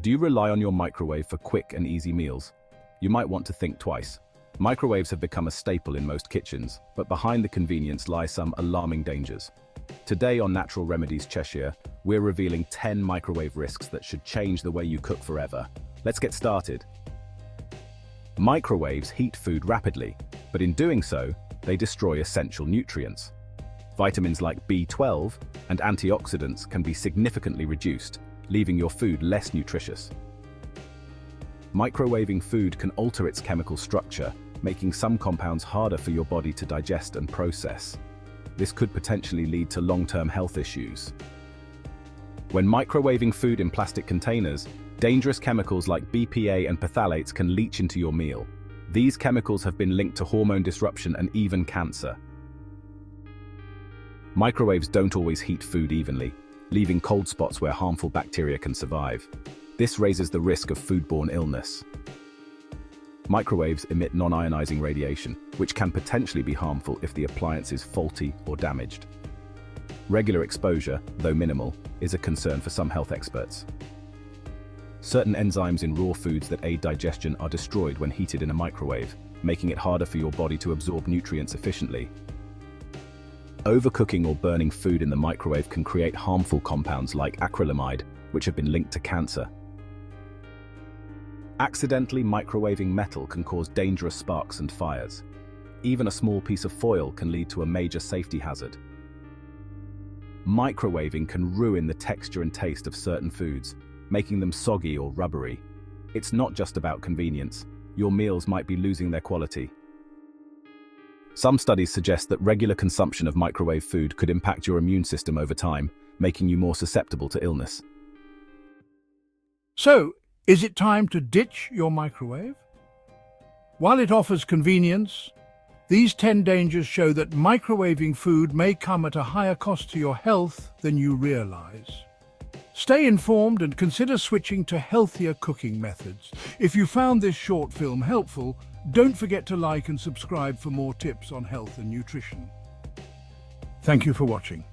Do you rely on your microwave for quick and easy meals? You might want to think twice. Microwaves have become a staple in most kitchens, but behind the convenience lie some alarming dangers. Today on Natural Remedies Cheshire, we're revealing 10 microwave risks that should change the way you cook forever. Let's get started. Microwaves heat food rapidly, but in doing so, they destroy essential nutrients. Vitamins like B12 and antioxidants can be significantly reduced, leaving your food less nutritious. Microwaving food can alter its chemical structure, making some compounds harder for your body to digest and process. This could potentially lead to long-term health issues. When microwaving food in plastic containers, dangerous chemicals like BPA and phthalates can leach into your meal. These chemicals have been linked to hormone disruption and even cancer. Microwaves don't always heat food evenly, leaving cold spots where harmful bacteria can survive. This raises the risk of foodborne illness. Microwaves emit non-ionizing radiation, which can potentially be harmful if the appliance is faulty or damaged. Regular exposure, though minimal, is a concern for some health experts. Certain enzymes in raw foods that aid digestion are destroyed when heated in a microwave, making it harder for your body to absorb nutrients efficiently. Overcooking or burning food in the microwave can create harmful compounds like acrylamide, which have been linked to cancer. Accidentally microwaving metal can cause dangerous sparks and fires. Even a small piece of foil can lead to a major safety hazard. Microwaving can ruin the texture and taste of certain foods, making them soggy or rubbery. It's not just about convenience. Your meals might be losing their quality. Some studies suggest that regular consumption of microwave food could impact your immune system over time, making you more susceptible to illness. So, is it time to ditch your microwave? While it offers convenience, these 10 dangers show that microwaving food may come at a higher cost to your health than you realize. Stay informed and consider switching to healthier cooking methods. If you found this short film helpful, don't forget to like and subscribe for more tips on health and nutrition. Thank you for watching.